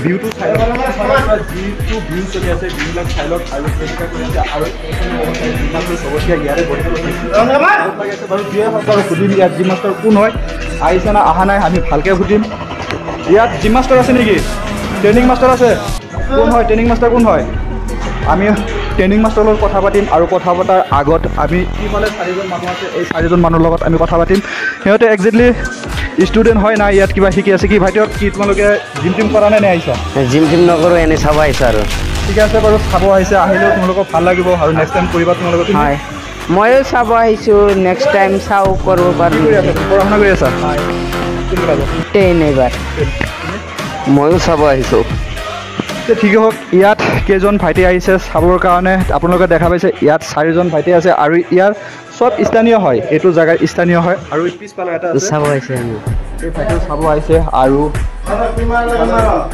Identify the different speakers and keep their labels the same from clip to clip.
Speaker 1: ভিউটো চাই যিটো ভিউ চলি আছে ভিউবিলাক চাই লওক আৰু চেষ্টা কৰি আছে আৰু চবতীয়া ইয়াৰে বাৰু যিয়ে হওক বাৰু সুধিম ইয়াত জিম মাষ্টাৰ কোন হয় আহিছে না অহা নাই আমি ভালকৈ সুধিম ইয়াত জিম মাষ্টাৰ আছে নেকি ট্ৰেইনিং মাষ্টাৰ আছে কোন হয় ট্ৰেইনিং মাষ্টাৰ কোন হয় আমি ট্ৰেইনিং মাষ্টাৰৰ লগত কথা পাতিম আৰু কথা পতাৰ আগত আমি ইফালে 4জন মানুহ আছে এই 4জন মানুহৰ লগত আমি কথা পাতিম সিহঁতে একজেক্টলি ষ্টুডেণ্ট হয় না ইয়াত কিবা শিকি আছে কি ভাইটিহঁত কি তোমালোকে জিম টিম কৰা নে আহিছা
Speaker 2: জিম টিম নকৰোঁ এনেই চাব আহিছোঁ আৰু
Speaker 1: ঠিক আছে বাৰু চাব আহিছে আহিলেও তোমালোকক ভাল লাগিব আৰু নেক্সট টাইম কৰিবা তোমালোকক
Speaker 2: হয় ময়ো চাব আহিছোঁ নেক্সট টাইম চাওঁ কৰিব পাৰিম
Speaker 1: পঢ়া শুনা কৰি আছা
Speaker 2: টেন এইবাৰ ময়ো চাব আহিছোঁ
Speaker 1: ঠিকেই হওক ইয়াত কেইজন ভাইটি আহিছে চাবৰ কাৰণে আপোনালোকে দেখা পাইছে ইয়াত 4জন ভাইটি আছে আৰু ইয়াৰ সব স্থানীয় হয় এইটো জেগাৰ স্থানীয় হয় আৰু পিছফালে এটা
Speaker 2: চাব আহিছে আমি
Speaker 1: এই ভাইটিও চাব আহিছে আৰু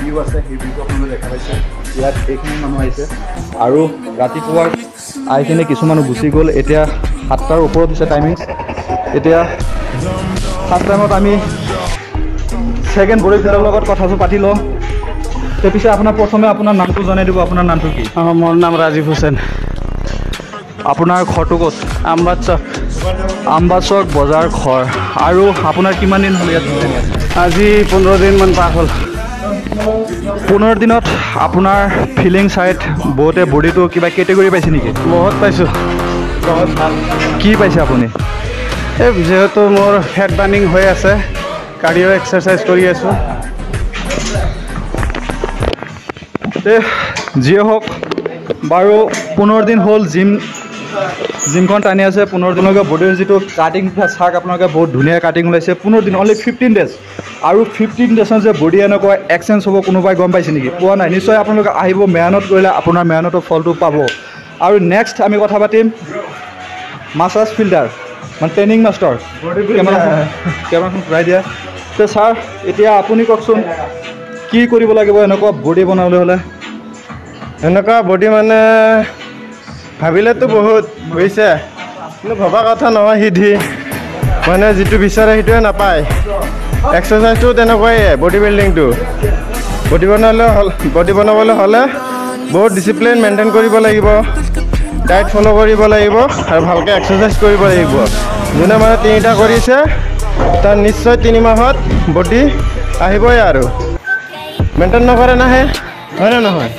Speaker 1: ভিউ আছে সেই ভিউটো আপোনালোকে দেখা পাইছে ইয়াত এইখিনি মানুহ আহিছে আৰু ৰাতিপুৱা আহি কিনে কিছুমান গুচি গ'ল এতিয়া 7টাৰ ওপৰত দিছে টাইমিং এতিয়া ফাৰ্ষ্ট টাইমত আমি ছেকেণ্ড বডি ফিল্ডৰ লগত কথাটো পাতি লওঁ পিছে আপোনাৰ প্ৰথমে আপোনাৰ নামটো জনাই দিব আপোনাৰ নামটো কি
Speaker 2: মোৰ নাম ৰাজীৱ হুছেইন
Speaker 1: আপোনাৰ ঘৰটো ক'ত আমবাচক বজাৰ ঘৰ আৰু আপোনাৰ কিমান দিন হ'ল ইয়াত
Speaker 2: আজি 15 দিনমান পাৰ হ'ল
Speaker 1: 15 দিনত আপোনাৰ ফিলিং চাইড বহুতে বডিটো কিবা কেটেগৰী পাইছে নেকি
Speaker 2: বহুত পাইছোঁ বহুত ভাল
Speaker 1: কি পাইছে আপুনি
Speaker 2: এই যিহেতু মোৰ ফেট বাৰ্ণিং হৈ আছে কাৰ্ডিঅ' এক্সাৰচাইজ কৰি আছোঁ
Speaker 1: যিয়ে হওক বাৰু 15 দিন হ'ল জিমখন টানি আছে 15 দিনলৈকে বডিৰ যিটো কাটিং চাক আপোনালোকে বহুত ধুনীয়া কাটিং ওলাইছে 15 দিন অনলি 15 ডেজ আৰু 15 ডেজত যে বডি এনেকুৱা এক্সচেঞ্জ হ'ব কোনোবাই গম পাইছে নেকি পোৱা নাই নিশ্চয় আপোনালোকে আহিব মেহনত কৰিলে আপোনাৰ মেহনতৰ ফলটো পাব আৰু নেক্সট আমি কথা পাতিম মাছাজ ফিল্টাৰ মানে ট্ৰেইনিং মাষ্টাৰ কেমেৰাখন ঘূৰাই দিয়া তে ছাৰ এতিয়া আপুনি কওকচোন কি কৰিব লাগিব এনেকুৱা বডি বনাবলৈ হ'লে
Speaker 3: এনেকুৱা বডি মানে ভাবিলেতো বহুত বুজিছে কিন্তু ভবা কথা নহয় সিদ্ধি মানে যিটো বিচাৰে সেইটোৱে নাপায় এক্সাৰচাইজটো তেনেকুৱাই বডি বিল্ডিংটো বডি বনাবলৈ হ'লে বহুত ডিচিপ্লিন মেইনটেইন কৰিব লাগিব ডায়েট ফ'ল' কৰিব লাগিব আৰু ভালকৈ এক্সাৰচাইজ কৰিব লাগিব যোনে মানে 3টা কৰিছে তাৰ নিশ্চয় 3 মাহত বডি আহিবই আৰু মেইনটেইন নকৰে নাহে হয় নে নহয়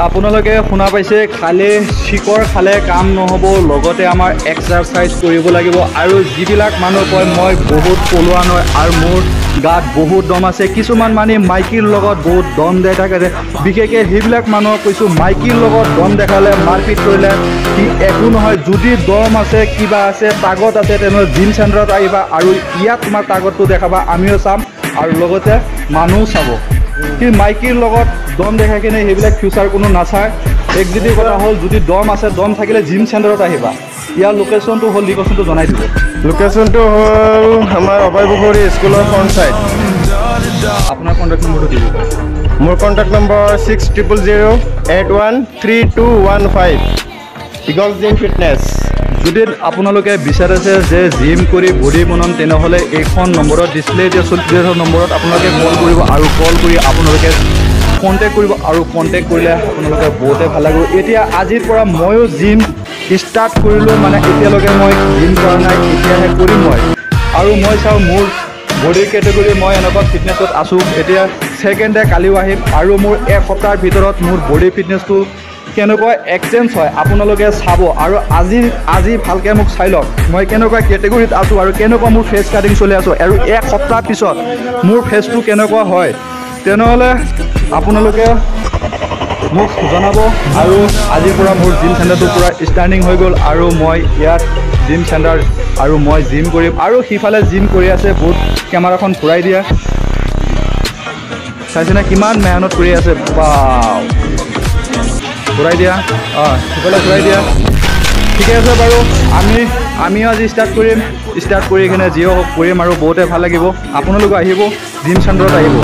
Speaker 1: আপোনালোকে শুনা পাইছে খালি চিকৰ খালে কাম নহ'ব লগতে আমাৰ এক্সাৰচাইজ কৰিব লাগিব আৰু যিবিলাক মানুহ কয় মই বহুত পলোৱা নহয় আৰু মোৰ গাত বহুত দম আছে কিছুমান মানে মাইকীৰ লগত বহুত দম দেখাই থাকে বিশেষকৈ সেইবিলাক মানুহক কৈছোঁ মাইকীৰ লগত দম দেখালে মাৰপিট কৰিলে কি একো নহয় যদি দম আছে কিবা আছে তাগত আছে তেনেহ'লে জিম চেণ্টাৰত আহিবা আৰু ইয়াত তোমাৰ তাগতটো দেখাবা আমিও চাম আৰু লগতে মানুহও চাব কিন্তু মাইকীৰ লগত দম দেখাই কিনে সেইবিলাক ফিউচাৰ কোনো নাচায় একজিটি কথা হ'ল যদি দম আছে দম থাকিলে জিম চেণ্টাৰত আহিবা ইয়াৰ লোকেশ্যনটো হ'ল লোকেশ্যনটো জনাই দিব
Speaker 3: লোকেশ্যনটো হ'ল আমাৰ অভয়পুখুৰী স্কুলৰ ফ্ৰণ্ট ছাইড
Speaker 1: আপোনাৰ কণ্টেক্ট নম্বৰটো দিব
Speaker 3: মোৰ contact number 6000813215 eagle gym fitness
Speaker 1: যদি আপোনালোকে বিচাৰিছে যে জিম কৰি বডি বনাম তেনেহ'লে এইখন নম্বৰত ডিছপ্লে দিয়া চলিথকাৰ নম্বৰত আপোনালোকে কল কৰিব আৰু কল কৰি আপোনালোকে কণ্টেক্ট কৰিব আৰু কণ্টেক্ট কৰিলে আপোনালোকে বহুতে ভাল লাগিব এতিয়া আজিৰ পৰা ময়ো জিম ষ্টাৰ্ট কৰিলোঁ মানে এতিয়ালৈকে মই জিম কৰা নাই এতিয়াহে কৰিম মই আৰু মই চাওঁ মোৰ বডিৰ কেটেগৰী মই এনেকুৱা ফিটনেছত আছোঁ এতিয়া ছেকেণ্ড ডে কালিও আহিম আৰু মোৰ এসপ্তাহৰ ভিতৰত মোৰ বডি ফিটনেছটো কেনেকুৱা এক্সচেঞ্জ হয় আপোনালোকে চাব আৰু আজি ভালকৈ মোক চাই লওক মই কেনেকুৱা কেটেগৰীত আছোঁ আৰু কেনেকুৱা মোৰ ফেচ কাটিং চলি আছোঁ আৰু এক সপ্তাহ পিছত মোৰ ফেচটো কেনেকুৱা হয় তেনেহ'লে আপোনালোকে মোক জনাব আৰু আজিৰ পৰা মোৰ জিম চেণ্টাৰটো পূৰা ষ্টাৰ্টিং হৈ গ'ল আৰু মই ইয়াত জিম চেণ্টাৰ আৰু মই জিম কৰিম আৰু সিফালে জিম কৰি আছে বহুত কেমেৰাখন ঘূৰাই দিয়া চাইছেনে কিমান মেহনত কৰি আছে বা ঘূৰাই দিয়া সিফালে ঘূৰাই দিয়া ঠিকে আছে বাৰু আমিও আজি ষ্টাৰ্ট কৰি কিনে যিও হওক কৰিম আৰু বহুতে ভাল লাগিব আপোনালোকে আহিব জিম চেণ্টাৰত আহিব